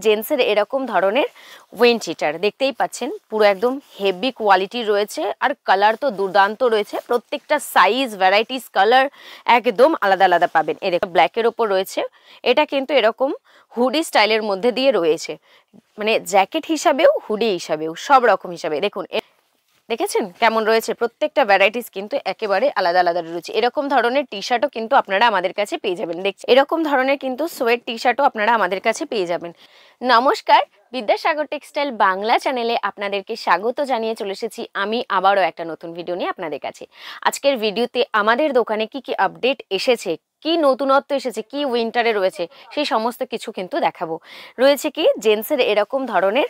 জেন্টসের এরকম ধরনের wind cheater দেখতেই পাচ্ছেন, পুরো একদম হেভি কোয়ালিটি রয়েছে আর কালার তো দুর্দান্ত রয়েছে। প্রত্যেকটা সাইজ ভ্যারাইটিস কালার একদম আলাদা আলাদা পাবেন। এরকম ব্ল্যাকের ওপর রয়েছে, এটা কিন্তু এরকম হুডি স্টাইলের মধ্যে দিয়ে রয়েছে, মানে জ্যাকেট হিসাবেও হুডি হিসাবেও সব রকম হিসাবে। দেখুন দেখেছেন কেমন রয়েছে, প্রত্যেকটা ভ্যারাইটিস কিন্তু একেবারে আলাদা আলাদা রয়েছে। এরকম ধরনের টি শার্টও কিন্তু আপনারা আমাদের কাছে পেয়ে যাবেন। দেখছেন এরকম ধরনের কিন্তু সোয়েট টি শার্টও আপনারা আমাদের কাছে পেয়ে যাবেন। নমস্কার, বিদ্যাসাগর টেক্সটাইল বাংলা চ্যানেলে আপনাদেরকে স্বাগত জানিয়ে চলে এসেছি আমি আবারও একটা নতুন ভিডিও নিয়ে আপনাদের কাছে। আজকের ভিডিওতে আমাদের দোকানে কি কি আপডেট এসেছে, কি নতুনত্ব এসেছে, কি উইন্টারে রয়েছে, সেই সমস্ত কিছু কিন্তু দেখাবো। রয়েছে কি জেন্টসের এরকম ধরনের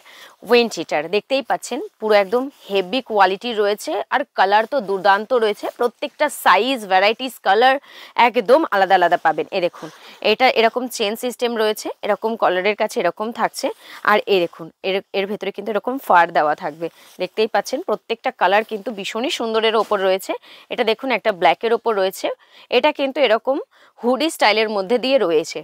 উইন্ড চিটার দেখতেই পাচ্ছেন, পুরো একদম হেভি কোয়ালিটি রয়েছে আর কালার তো দুর্দান্ত রয়েছে। প্রত্যেকটা সাইজ ভ্যারাইটিস কালার একদম আলাদা আলাদা পাবেন। দেখুন এটা এরকম চেন সিস্টেম রয়েছে, এরকম কলারের কাছে এরকম থাকছে, আর দেখুন এর ভেতরে কিন্তু এরকম ফার দেওয়া থাকবে। দেখতেই পাচ্ছেন প্রত্যেকটা কালার কিন্তু ভীষণই সুন্দরের ওপর রয়েছে। এটা দেখুন একটা ব্ল্যাকের ওপর রয়েছে, এটা কিন্তু এরকম হুডি স্টাইলের মধ্যে দিয়ে রয়েছে,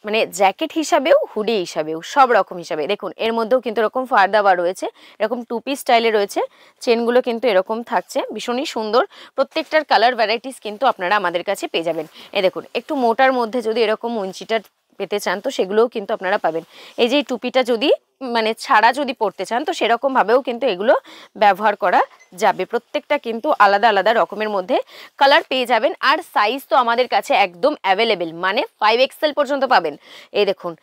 মানে জ্যাকেট হিসাবেও হুডি হিসাবেও সব রকম হিসাবে। দেখুন এর মধ্যেও কিন্তু এরকম ফার দেওয়া রয়েছে, এরকম টুপি স্টাইলে রয়েছে, চেনগুলো কিন্তু এরকম থাকছে, ভীষণই সুন্দর। প্রত্যেকটার কালার ভ্যারাইটিস কিন্তু আপনারা আমাদের কাছে পেয়ে যাবেন। দেখুন একটু মোটার মধ্যে যদি এরকম উইঞ্চিটার পেতে চান তো সেগুলোও কিন্তু আপনারা পাবেন। এই যে টুপিটা যদি মানে ছাড়া যদি পড়তে চান তো সেরকম ভাবেও কিন্তু এগুলো ব্যবহার করা যাবে। প্রত্যেকটা কিন্তু আলাদা আলাদা রকমের মধ্যে কালার পেয়ে যাবেন, আর সাইজ তো আমাদের কাছে একদম অ্যাভেলেবেল, মানে 5XL পর্যন্ত পাবেন। দেখুন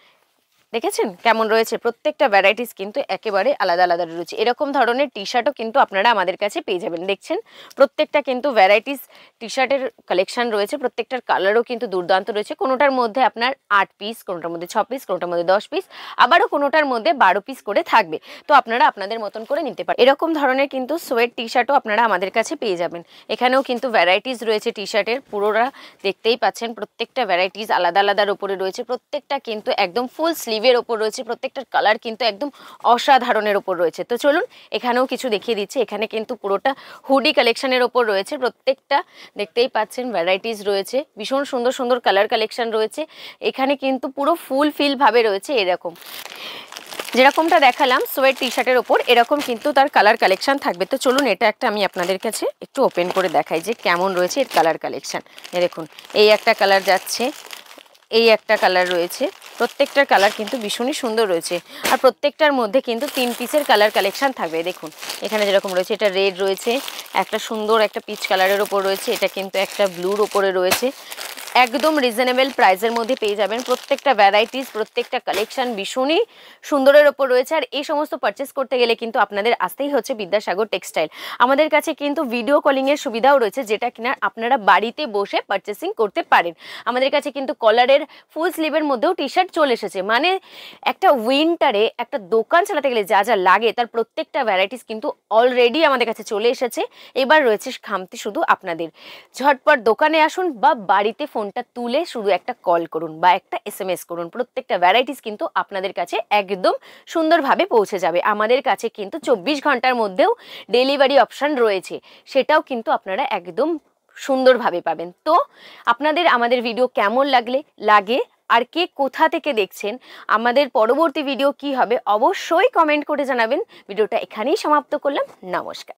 দেখেছেন কেমন রয়েছে, প্রত্যেকটা ভ্যারাইটিস কিন্তু একেবারে আলাদা আলাদা রয়েছে। এরকম ধরনের টি শার্টও কিন্তু আপনারা আমাদের কাছে পেয়ে যাবেন। দেখছেন প্রত্যেকটা কিন্তু ভ্যারাইটিস টি শার্টের কালেকশন রয়েছে, প্রত্যেকটার কালারও কিন্তু দুর্দান্ত রয়েছে। কোনোটার মধ্যে আপনার 8 পিস, কোনোটার মধ্যে 6 পিস, কোনোটার মধ্যে 10 পিস, আবারও কোনোটার মধ্যে 12 পিস করে থাকবে। তো আপনারা আপনাদের মতন করে নিতে পারেন। এরকম ধরনের কিন্তু সোয়েট টি শার্টও আপনারা আমাদের কাছে পেয়ে যাবেন। এখানেও কিন্তু ভ্যারাইটিস রয়েছে টি শার্টের, পুরোটা দেখতেই পাচ্ছেন প্রত্যেকটা ভ্যারাইটিস আলাদা আলাদার উপরে রয়েছে। প্রত্যেকটা কিন্তু একদম ফুল স্লিভের ওপর রয়েছে, প্রত্যেকটার কালার কিন্তু একদম অসাধারণের ওপর রয়েছে। তো চলুন এখানেও কিছু দেখিয়ে দিচ্ছি। এখানে কিন্তু পুরোটা হুডি কালেকশনের ওপর রয়েছে, প্রত্যেকটা দেখতেই পাচ্ছেন ভ্যারাইটিস রয়েছে, ভীষণ সুন্দর সুন্দর কালার কালেকশন রয়েছে। এখানে কিন্তু পুরো ফুল ফিল ভাবে রয়েছে, এরকম যেরকমটা দেখালাম সোয়েট টি শার্টের ওপর এরকম কিন্তু তার কালার কালেকশন থাকবে। তো চলুন এটা একটা আমি আপনাদের কাছে একটু ওপেন করে দেখাই যে কেমন রয়েছে এর কালার কালেকশন। দেখুন এই একটা কালার যাচ্ছে, এই একটা কালার রয়েছে, প্রত্যেকটার কালার কিন্তু ভীষণই সুন্দর রয়েছে। আর প্রত্যেকটার মধ্যে কিন্তু 3 পিসের কালার কালেকশন থাকবে। দেখুন এখানে যেরকম রয়েছে, এটা রেড রয়েছে, একটা সুন্দর একটা পিচ কালারের ওপর রয়েছে, এটা কিন্তু একটা ব্লুর ওপরে রয়েছে। একদম রিজনেবল প্রাইসের মধ্যে পেয়ে যাবেন। প্রত্যেকটা ভ্যারাইটিস প্রত্যেকটা কালেকশন ভীষণই সুন্দরের ওপর রয়েছে। আর এই সমস্ত পারচেস করতে গেলে কিন্তু আপনাদের আসতেই হচ্ছে বিদ্যাসাগর টেক্সটাইল। আমাদের কাছে কিন্তু ভিডিও কলিংয়ের সুবিধাও রয়েছে, যেটা কিনা আপনারা বাড়িতে বসে পারচেসিং করতে পারেন। আমাদের কাছে কিন্তু কলারের ফুল স্লিভের মধ্যেও টি শার্ট চলে এসেছে, মানে একটা উইন্টারে একটা দোকান চালাতে গেলে যা যা লাগে তার প্রত্যেকটা ভ্যারাইটিস কিন্তু অলরেডি আমাদের কাছে চলে এসেছে। এবার রয়েছে খামতি শুধু আপনাদের। ঝটপট দোকানে আসুন বা বাড়িতে ফোনটা তুলে শুধু একটা কল করুন বা একটা SMS করুন, প্রত্যেকটা ভ্যারাইটিস কিন্তু আপনাদের কাছে একদম সুন্দরভাবে পৌঁছে যাবে। আমাদের কাছে কিন্তু 24 ঘন্টার মধ্যেও ডেলিভারি অপশন রয়েছে, সেটাও কিন্তু আপনারা একদম সুন্দরভাবে পাবেন। তো আপনাদের আমাদের ভিডিও কেমন লাগে আর কে কোথা থেকে দেখছেন, আমাদের পরবর্তী ভিডিও কি হবে অবশ্যই কমেন্ট করে জানাবেন। ভিডিওটা এখানেই সমাপ্ত করলাম। নমস্কার।